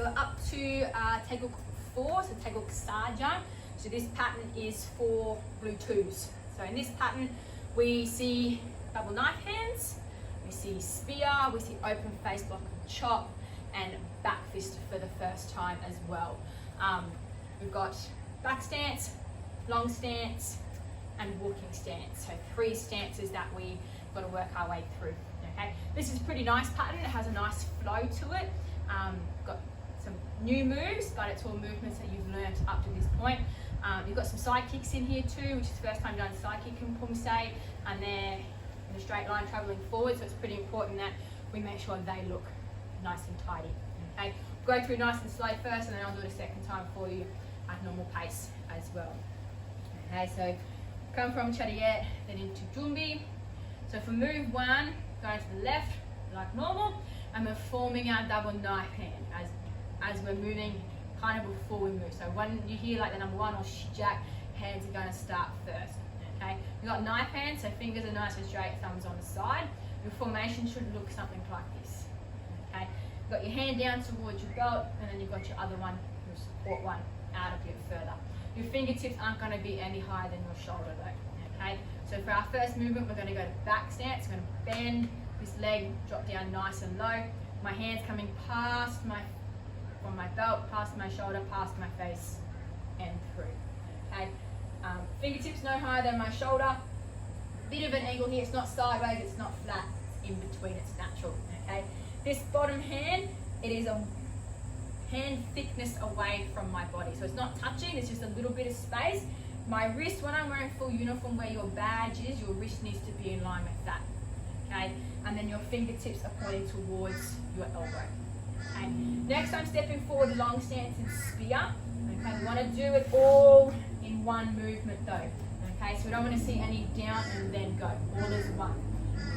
so we're up to Taegeuk 4, so Taegeuk Sah Jang. So this pattern is for blue twos. So in this pattern, we see double knife hands, we see spear, we see open face block and chop, and back fist for the first time as well. We've got back stance, long stance, and walking stance. So 3 stances that we've got to work our way through. Okay, this is a pretty nice pattern. It has a nice flow to it. Got some new moves, but it's all movements that you've learned up to this point. You've got some side kicks in here too, which is the first time done side kick in Pumse, and they're in a straight line traveling forward, so it's pretty important that we make sure they look nice and tidy. Okay, we'll go through nice and slow first, and then I'll do it a second time for you at normal pace as well. Okay, so come from Taegeuk, then into Jumbi. So for move 1, going to the left like normal, and we're forming our double knife hand as we're moving kind of before we move. So when you hear like the number 1 or jack, hands are going to start first. Okay, we've got knife hands, so fingers are nice and straight, thumbs on the side. Your formation should look something like this. Okay, you've got your hand down towards your belt, and then you've got your other one, your support one, out a bit further. Your fingertips aren't going to be any higher than your shoulder though. Okay, so for our first movement, we're going to go to back stance. We're going to bend this leg, drop down nice and low. My hands coming past from my belt, past my shoulder, past my face, and through. Okay, fingertips no higher than my shoulder. Bit of an angle here. It's not sideways. It's not flat. It's in between. It's natural. Okay. This bottom hand, it is a hand thickness away from my body, so it's not touching. It's just a little bit of space. My wrist, when I'm wearing full uniform, where your badge is, your wrist needs to be in line with that. Okay, and then your fingertips are pointing towards your elbow. Okay. Next, I'm stepping forward, long stance and spear. Okay, we want to do it all in one movement though. Okay, so we don't want to see any down and then go. All is one.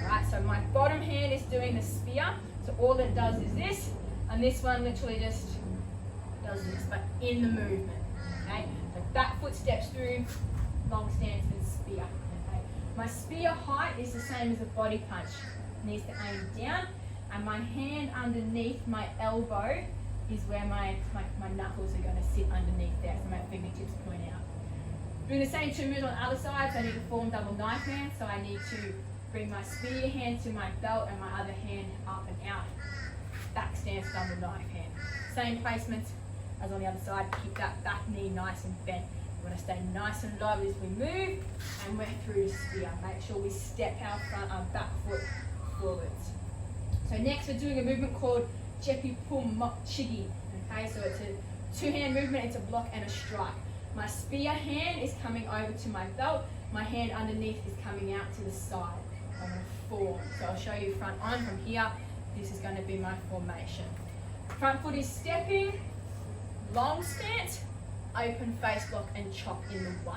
Alright, so my bottom hand is doing the spear. So all it does is this, and this one literally just does this, but in the movement. Okay, so back foot steps through, long stance and spear. Okay, my spear height is the same as a body punch. It needs to aim down, and my hand underneath my elbow is where my knuckles are going to sit underneath there, so my fingertips point out. Doing the same 2 moves on the other side, so I need to form double knife hand, so I need to bring my spear hand to my belt and my other hand up and out. Back stance, double knife hand. Same placement as on the other side, keep that back knee nice and bent. We want to stay nice and low as we move, and we're through to spear. Make sure we step our back foot forwards. So next we're doing a movement called Jepi Pum Mok Chigi. Okay, so it's a 2-hand movement, it's a block and a strike. My spear hand is coming over to my belt, my hand underneath is coming out to the side. I'm going to form. So I'll show you front on from here. This is going to be my formation. Front foot is stepping, long stance, open face block and chop in the 1.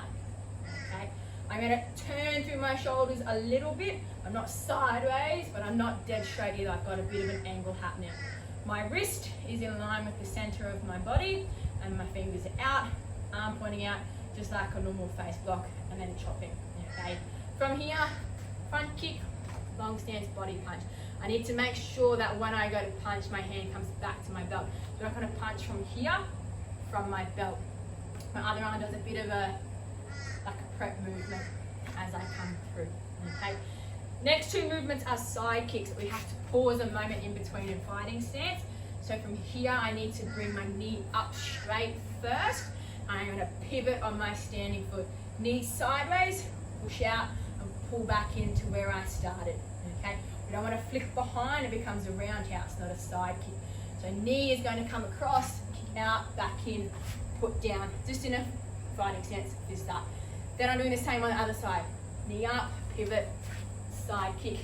Okay, I'm going to turn through my shoulders a little bit. I'm not sideways, but I'm not dead straight either. I've got a bit of an angle happening. My wrist is in line with the center of my body, and my fingers are out, arm pointing out, just like a normal face block, and then chopping. Okay, from here, front kick, long stance, body punch. I need to make sure that when I go to punch, my hand comes back to my belt. So I'm not going to punch from here, from my belt. My other arm does a bit of a prep movement as I come through. Okay. Next 2 movements are side kicks. We have to pause a moment in between in fighting stance. So from here, I need to bring my knee up straight first. I'm going to pivot on my standing foot. Knee sideways, push out and pull back into where I started. Okay. We don't want to flick behind. It becomes a roundhouse, not a side kick. So knee is going to come across, kick out, back in, put down, just in a fighting stance, fist up. Then I'm doing the same on the other side. Knee up, pivot, side kick.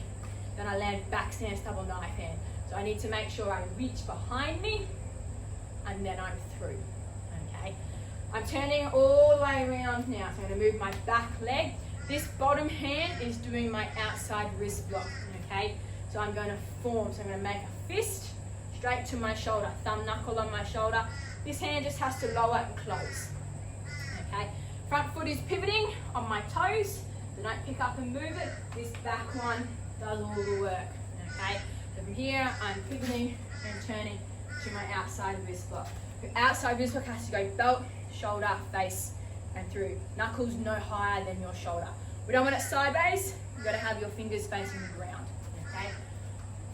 Then I land back stance, double knife hand. So I need to make sure I reach behind me, and then I'm through. Okay. I'm turning all the way around now. So I'm going to move my back leg. This bottom hand is doing my outside wrist block. Okay. So I'm going to form. So I'm going to make a fist straight to my shoulder, thumb knuckle on my shoulder. This hand just has to lower and close. Okay. Front foot is pivoting on my toes. So don't pick up and move it. This back one does all the work. Okay. So from here, I'm pivoting and turning to my outside wrist block. Your outside wrist block has to go belt, shoulder, face, and through. Knuckles no higher than your shoulder. We don't want it sideways. You've got to have your fingers facing the ground. Okay.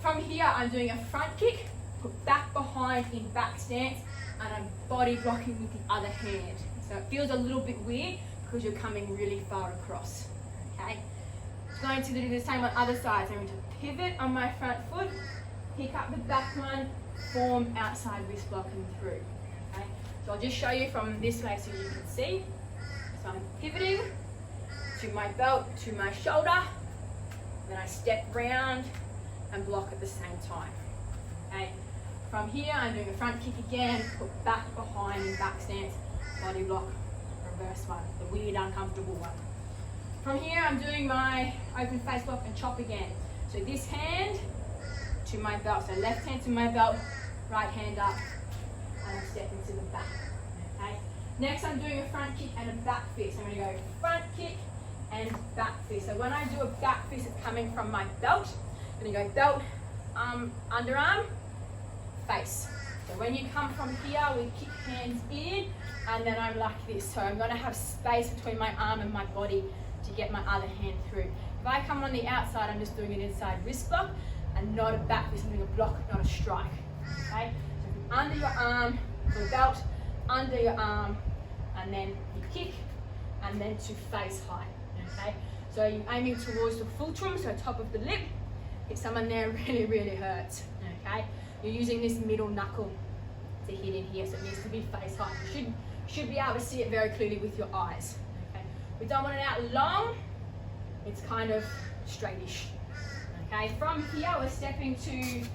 From here, I'm doing a front kick, put back behind in back stance, and I'm body blocking with the other hand. So it feels a little bit weird because you're coming really far across. Okay. Going to do the same on other sides. I'm going to pivot on my front foot, pick up the back one, form outside wrist block and through. Okay. So I'll just show you from this way so you can see. So I'm pivoting to my belt, to my shoulder, then I step round and block at the same time. Okay. From here, I'm doing a front kick again, put back behind in back stance, body block, reverse one, the weird, uncomfortable one. From here, I'm doing my open face block and chop again. So this hand to my belt, so left hand to my belt, right hand up, and I'm stepping to the back. Okay. Next, I'm doing a front kick and a back fist. I'm going to go front kick and back fist. So when I do a back fist, it's coming from my belt. I'm going to go belt, underarm, face. So when you come from here, we kick hands in, and then I'm like this. So I'm going to have space between my arm and my body to get my other hand through. If I come on the outside, I'm just doing an inside wrist block and not a back fist. I'm doing a block, not a strike. Okay? So under your arm, to the belt, under your arm, and then you kick, and then to face height. Okay? So you're aiming towards the fulcrum, so top of the lip. If someone there really, really hurts. Okay? You're using this middle knuckle to hit in here, so it needs to be face height. You should be able to see it very clearly with your eyes. Okay? We don't want it out long. It's kind of straightish. Okay, from here we're stepping to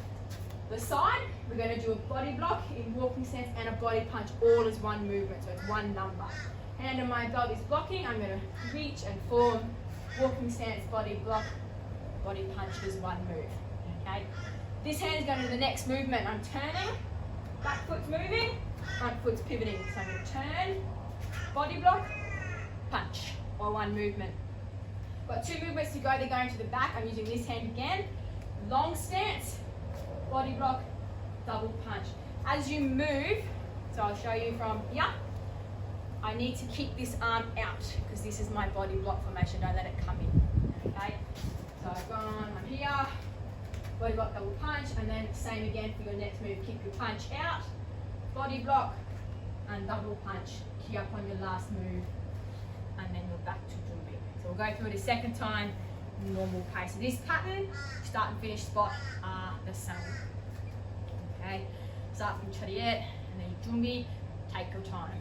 the side. We're going to do a body block in walking stance and a body punch all as one movement, so it's one number. Hand on my belt is blocking. I'm going to reach and form walking stance, body block, body punch as one move. Okay, this hand is going to the next movement. I'm turning, back foot's moving, front foot's pivoting. So I'm going to turn, body block, punch, or one movement. Got two movements to go. They're going to the back. I'm using this hand again. Long stance, body block, double punch. As you move, so I'll show you from here, I need to keep this arm out because this is my body block formation. Don't let it come in. Okay? So I've gone, I'm here, body block, double punch, and then same again for your next move. Keep your punch out, body block, and double punch. Key up on your last move, and then you're back to Jumbi. So we'll go through it a second time, normal pace. So this pattern, start and finish spot are the same. Okay, start from Chariot and then Jumbi, take your time.